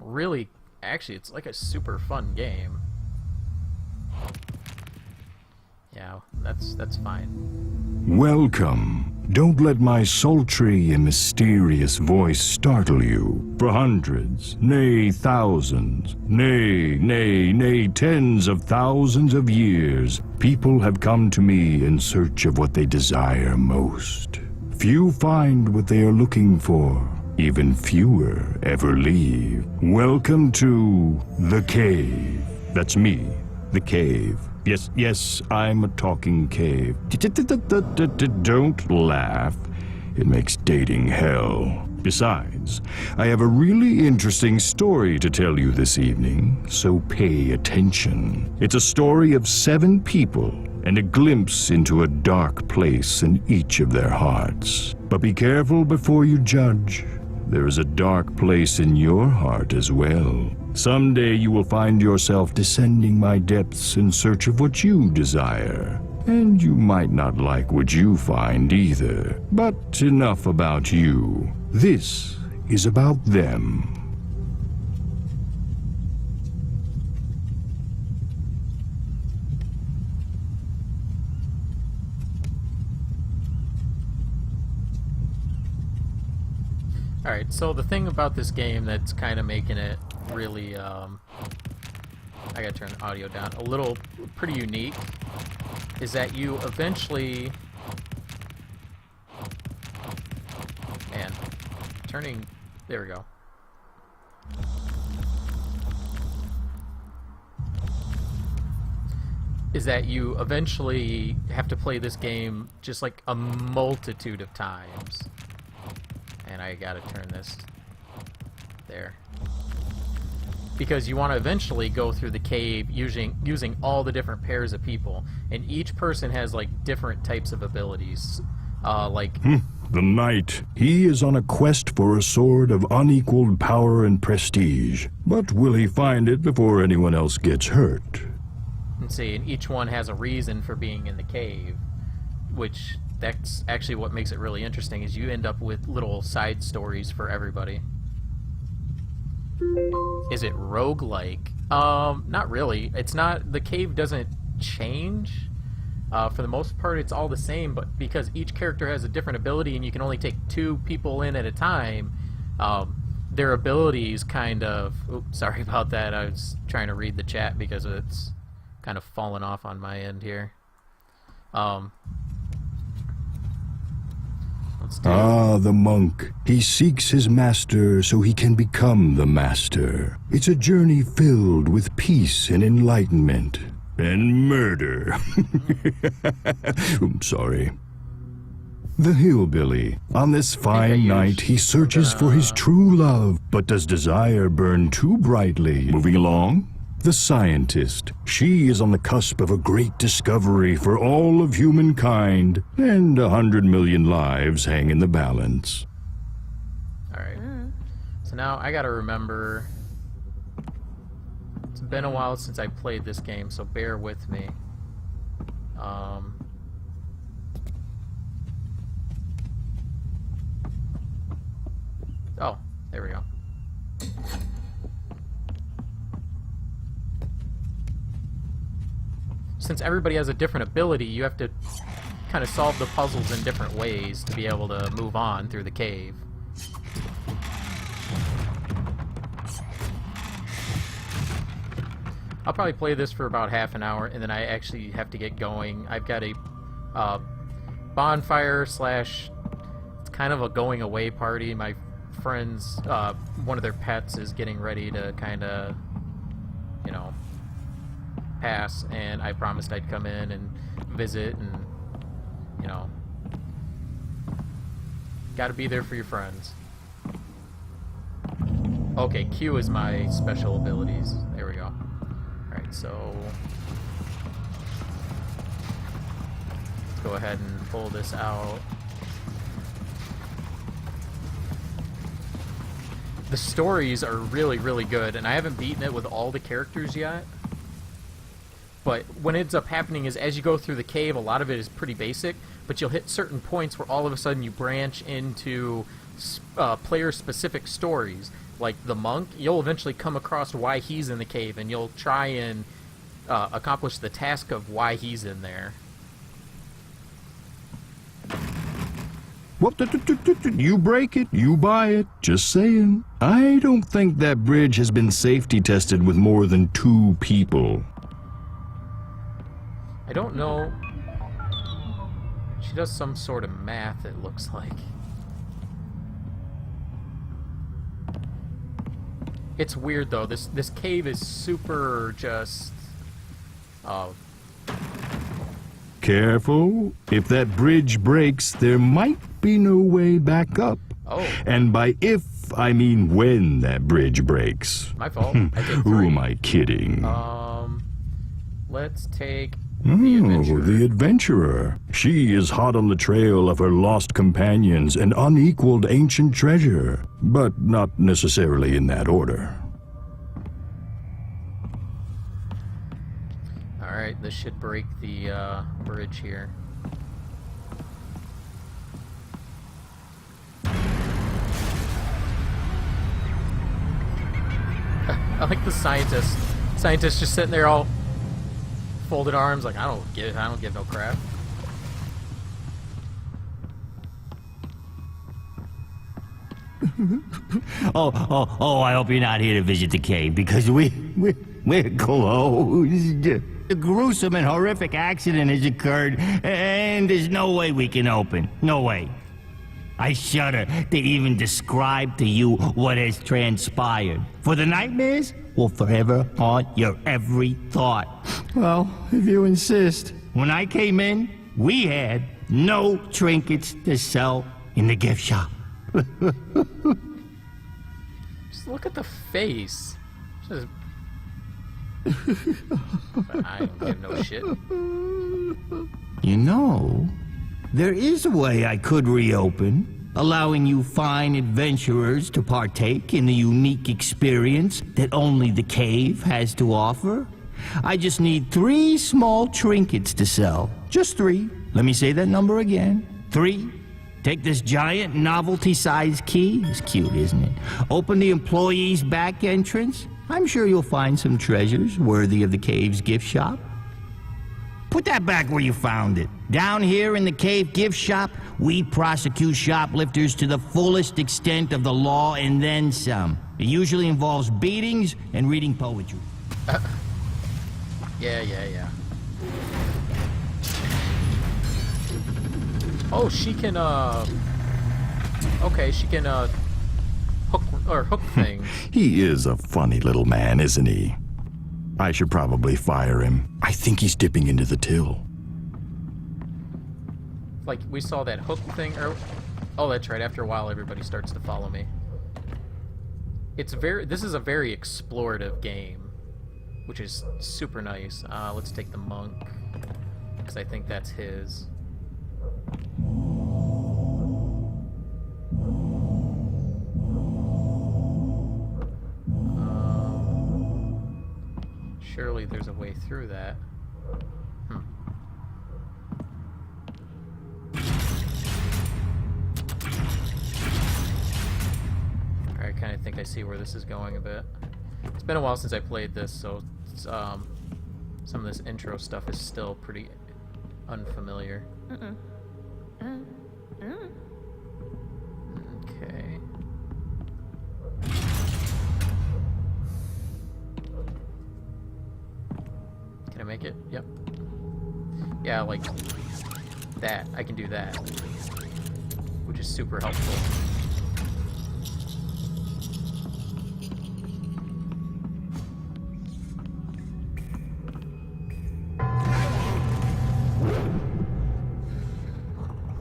really, actually, it's like a super fun game. Yeah, that's fine. Welcome. Don't let my sultry and mysterious voice startle you. For hundreds, nay thousands, nay tens of thousands of years, people have come to me in search of what they desire most. Few find what they are looking for. Even fewer ever leave. Welcome to the cave. That's me, the cave. Yes, I'm a talking cave. Don't laugh. It makes dating hell. Besides, I have a really interesting story to tell you this evening, so pay attention. It's a story of 7 people and a glimpse into a dark place in each of their hearts. But be careful before you judge. There is a dark place in your heart as well. Someday you will find yourself descending my depths in search of what you desire. And you might not like what you find either. But enough about you. This is about them. Alright, so the thing about this game that's kind of making it really, I gotta turn the audio down, a little pretty unique, is that you eventually, man, there we go. Is that you eventually have to play this game just like a multitude of times. And I gotta turn this there. Because you want to eventually go through the cave using all the different pairs of people. And each person has like different types of abilities. The knight. He is on a quest for a sword of unequaled power and prestige. But will he find it before anyone else gets hurt? And see, and each one has a reason for being in the cave. Which, that's actually what makes it really interesting, is you end up with little side stories for everybody. Is it roguelike? Not really. It's not, the cave doesn't change. For the most part, it's all the same, but because each character has a different ability and you can only take 2 people in at a time, their abilities kind of... Oops, sorry about that. I was trying to read the chat because it's kind of fallen off on my end here. The monk. He seeks his master so he can become the master. It's a journey filled with peace and enlightenment. And murder. I'm sorry. The hillbilly. On this fine night, he searches for his true love. But does desire burn too brightly? Moving along. The scientist. She is on the cusp of a great discovery for all of humankind, and 100 million lives hang in the balance. Alright. So now I gotta remember... It's been a while since I played this game, so bear with me. Oh, there we go. Since everybody has a different ability, you have to kind of solve the puzzles in different ways to be able to move on through the cave. I'll probably play this for about half an hour, and then I actually have to get going. I've got a bonfire slash... It's kind of a going away party. My friends, one of their pets is getting ready to kind of, you know, pass, and I promised I'd come in and visit, and, you know, gotta be there for your friends. Okay, Q is my special abilities. There we go. Alright, so let's go ahead and pull this out. The stories are really, really good, and I haven't beaten it with all the characters yet. But what ends up happening is as you go through the cave, a lot of it is pretty basic, but you'll hit certain points where all of a sudden you branch into player-specific stories. Like the monk, you'll eventually come across why he's in the cave, and you'll try and accomplish the task of why he's in there. What? You break it, you buy it. Just saying. I don't think that bridge has been safety tested with more than 2 people. I don't know. She does some sort of math, it looks like. It's weird though. This cave is super just Careful. If that bridge breaks, there might be no way back up. Oh. And by if, I mean when that bridge breaks. My fault. I did Who 3. am I kidding? Let's take Oh, the adventurer. the adventurer. She is hot on the trail of her lost companions and unequaled ancient treasure, but not necessarily in that order. Alright, this should break the bridge here. I like the scientist. Scientist just sitting there all folded arms, like I don't give no crap. I hope you're not here to visit the cave because we're closed. A gruesome and horrific accident has occurred, and there's no way we can open. No way. I shudder to even describe to you what has transpired. For the nightmares will forever haunt your every thought. Well, if you insist. When I came in, we had no trinkets to sell in the gift shop. Just look at the face. Just I don't give no shit. You know, there is a way I could reopen, allowing you fine adventurers to partake in the unique experience that only the cave has to offer. I just need 3 small trinkets to sell. Just 3. Let me say that number again. 3. Take this giant novelty-sized key. It's cute, isn't it? Open the employee's back entrance. I'm sure you'll find some treasures worthy of the cave's gift shop. Put that back where you found it. Down here in the cave gift shop, we prosecute shoplifters to the fullest extent of the law and then some. It usually involves beatings and reading poetry. Yeah. Oh, she can, okay, she can, hook things. He is a funny little man, isn't he? I should probably fire him. I think he's dipping into the till. Like, we saw that hook thing earlier. Oh, that's right, after a while, everybody starts to follow me. This is a very explorative game, which is super nice. Let's take the monk, because I think that's his. Surely there's a way through that. I kind of think I see where this is going a bit. It's been a while since I played this, so it's, some of this intro stuff is still pretty unfamiliar. Okay. Can I make it? Yep. Yeah, like that. I can do that, which is super helpful.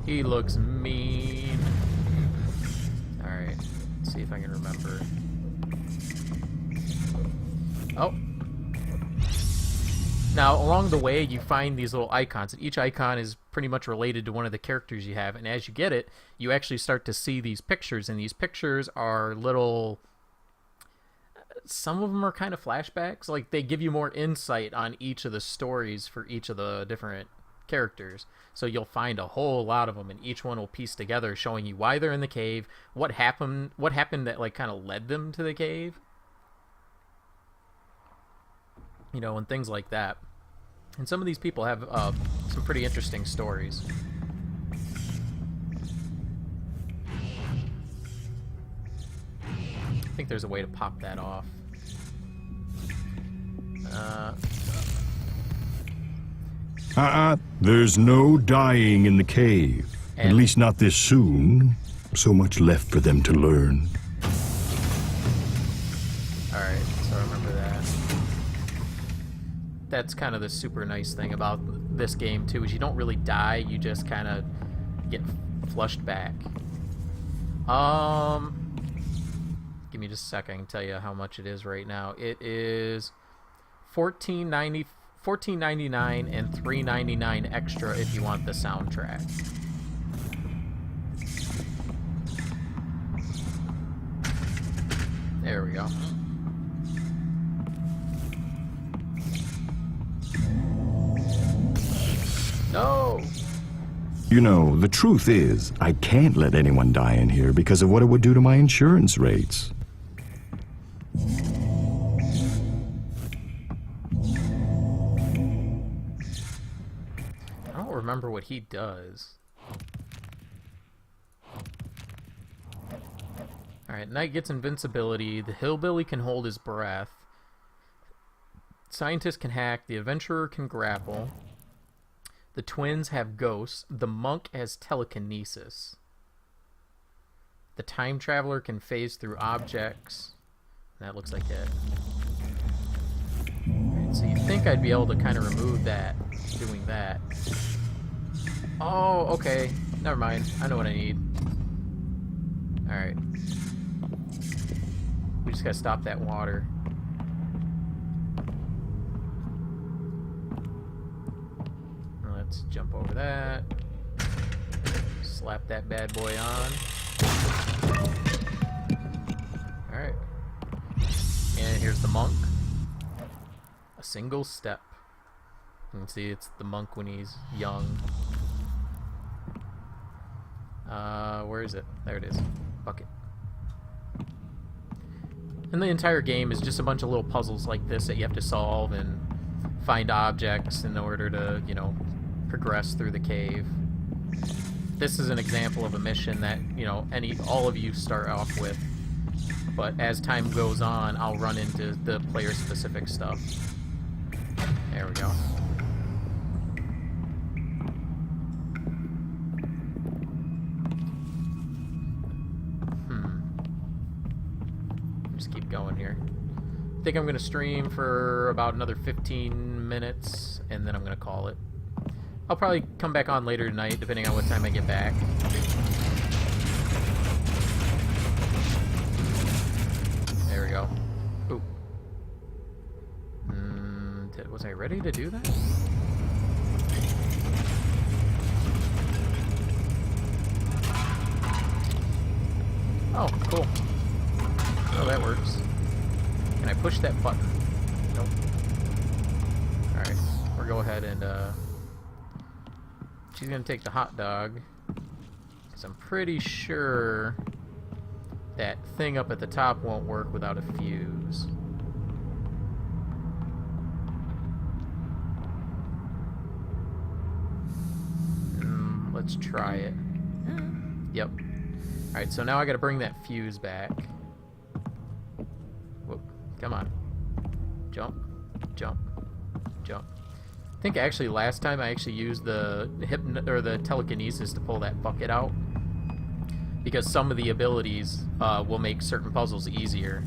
He looks mean. Alright, let's see if I can remember. Oh. Now, along the way, you find these little icons. Each icon is pretty much related to one of the characters you have. And as you get it, you actually start to see these pictures. And these pictures are little... Some of them are kind of flashbacks. Like, they give you more insight on each of the stories for each of the different characters. So you'll find a whole lot of them, and each one will piece together, showing you why they're in the cave, what happened that like kind of led them to the cave, you know, and things like that. And some of these people have some pretty interesting stories. I think there's a way to pop that off. There's no dying in the cave. At And- least not this soon. So much left for them to learn. Alright, so I remember that. That's kind of the super nice thing about this game, too, is you don't really die, you just kind of get flushed back. Give me just a second, I can tell you how much it is right now. It is $14.99 and $3.99 extra if you want the soundtrack. There we go. No! You know, the truth is, I can't let anyone die in here because of what it would do to my insurance rates. I don't remember what he does. Alright, Knight gets invincibility. The hillbilly can hold his breath. Scientist can hack. The adventurer can grapple. The twins have ghosts. The monk has telekinesis. The time traveler can phase through objects. That looks like it. Alright, so you'd think I'd be able to kind of remove that doing that. Oh, okay. Never mind. I know what I need. Alright. We just gotta stop that water. Let's jump over that. Slap that bad boy on. Alright. And here's the monk. A single step. You can see it's the monk when he's young. Where is it? There it is. Bucket. And the entire game is just a bunch of little puzzles like this that you have to solve and find objects in order to, you know, progress through the cave. This is an example of a mission that, you know, all of you start off with. But as time goes on, I'll run into the player-specific stuff. There we go. Just keep going here. I think I'm going to stream for about another 15 minutes, and then I'm going to call it. I'll probably come back on later tonight, depending on what time I get back. There we go. Ooh. Was I ready to do that? Oh, cool. Oh, that works. Can I push that button? Nope. Alright, we'll go ahead and, she's gonna take the hot dog. Because I'm pretty sure that thing up at the top won't work without a fuse. Let's try it. Yep. Alright, so now I gotta bring that fuse back. Whoop. Come on. Jump. Jump. Jump. I think actually last time I actually used the telekinesis to pull that bucket out. Because some of the abilities will make certain puzzles easier.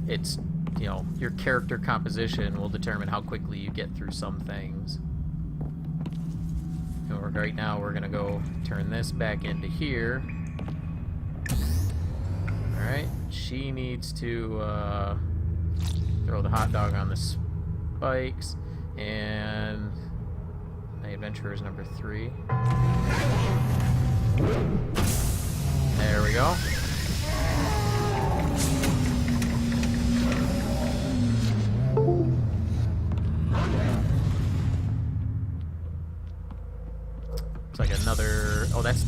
It's, you know, your character composition will determine how quickly you get through some things. And right now we're gonna go turn this back into here. Alright, she needs to throw the hot dog on the spikes, and the adventurer is number 3. There we go.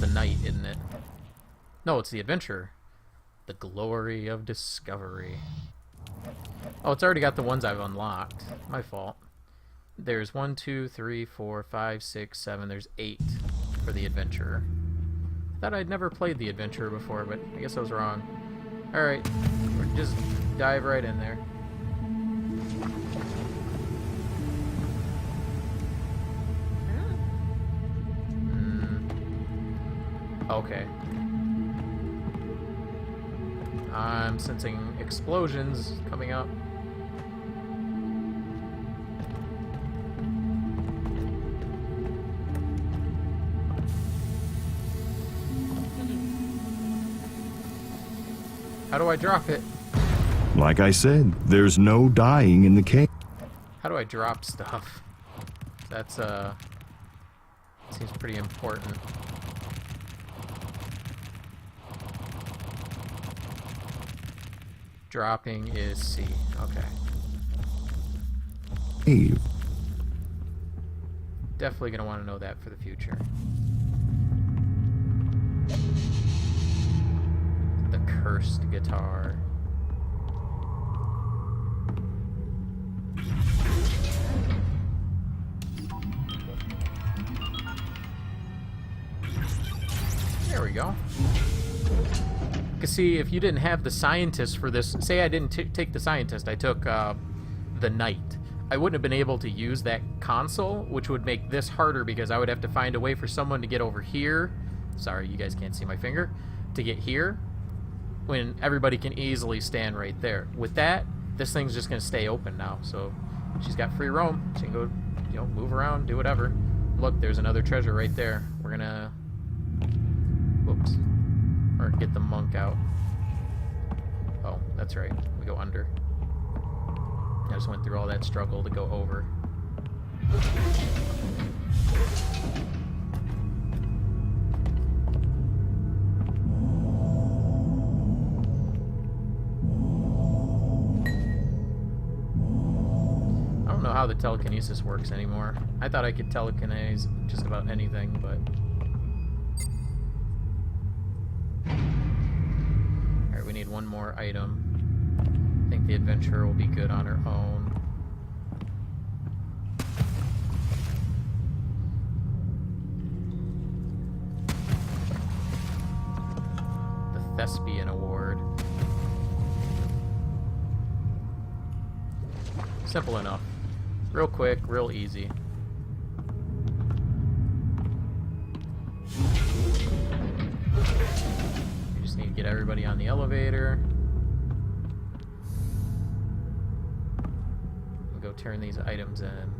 the knight, isn't it? No, it's the adventurer. The glory of discovery. Oh, it's already got the ones I've unlocked. My fault. There's 1, 2, 3, 4, 5, 6, 7. There's 8 for the adventurer. Thought I'd never played the adventurer before, but I guess I was wrong. Alright, just dive right in there. Okay. I'm sensing explosions coming up. How do I drop it? Like I said, there's no dying in the cave. How do I drop stuff? That's, seems pretty important. Dropping is C. Okay. Cave. Definitely gonna want to know that for the future. The cursed guitar. There we go. Because see, if you didn't have the scientist for this, say I didn't take the scientist, I took the knight, I wouldn't have been able to use that console, which would make this harder because I would have to find a way for someone to get over here. Sorry, you guys can't see my finger. To get here, when everybody can easily stand right there. With that, this thing's just going to stay open now. So she's got free roam. She can go, you know, move around, do whatever. Look, there's another treasure right there. We're going to... Whoops. Or get the monk out. Oh, that's right. We go under. I just went through all that struggle to go over. I don't know how the telekinesis works anymore. I thought I could telekinese just about anything, but... Alright, we need one more item. I think the adventurer will be good on her own. The Thespian Award. Simple enough. Real quick, real easy. You just need to get everybody on the elevator. We'll go turn these items in.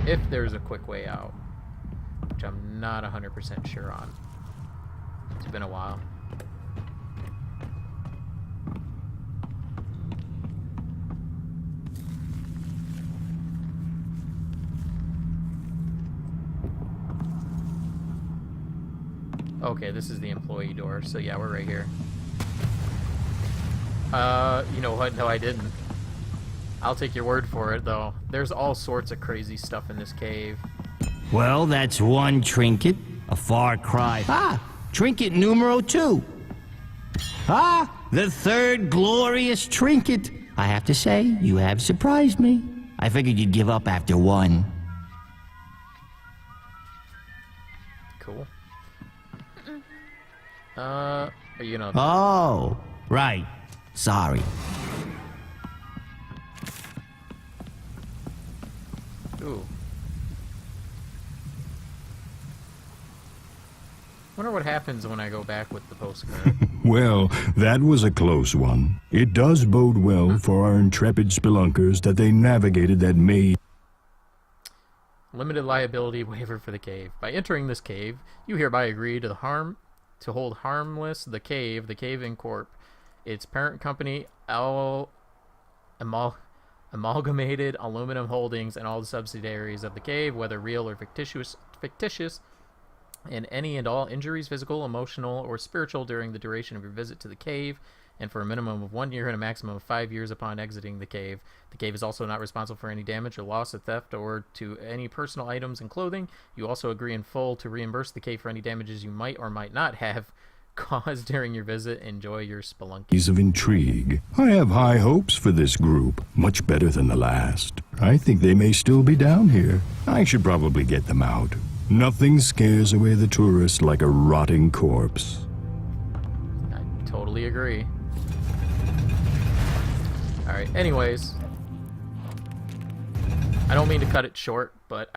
If there's a quick way out, which I'm not 100% sure on. It's been a while. Okay, this is the employee door, so yeah, we're right here. You know what? No, I didn't. I'll take your word for it, though. There's all sorts of crazy stuff in this cave. Well, that's one trinket. A far cry. Ah, trinket numero 2. Ah, the third glorious trinket. I have to say, you have surprised me. I figured you'd give up after one. Cool. Are you gonna... Oh, right. Sorry. Ooh. Wonder what happens when I go back with the postcard. Well, that was a close one. It does bode well for our intrepid spelunkers that they navigated that maze. Limited liability waiver for the cave. By entering this cave, you hereby agree to hold harmless the Cave Incorp, its parent company, Amalgamated Aluminum Holdings, and all the subsidiaries of the cave, whether real or fictitious, and any and all injuries, physical, emotional, or spiritual, during the duration of your visit to the cave, and for a minimum of 1 year and a maximum of 5 years upon exiting the cave. The cave is also not responsible for any damage or loss of theft or to any personal items and clothing. You also agree in full to reimburse the cave for any damages you might or might not have caused during your visit. Enjoy your spelunking. Piece of intrigue. I have high hopes for this group, much better than the last. I think they may still be down here. I should probably get them out. Nothing scares away the tourist like a rotting corpse. I totally agree. Alright, anyways. I don't mean to cut it short, but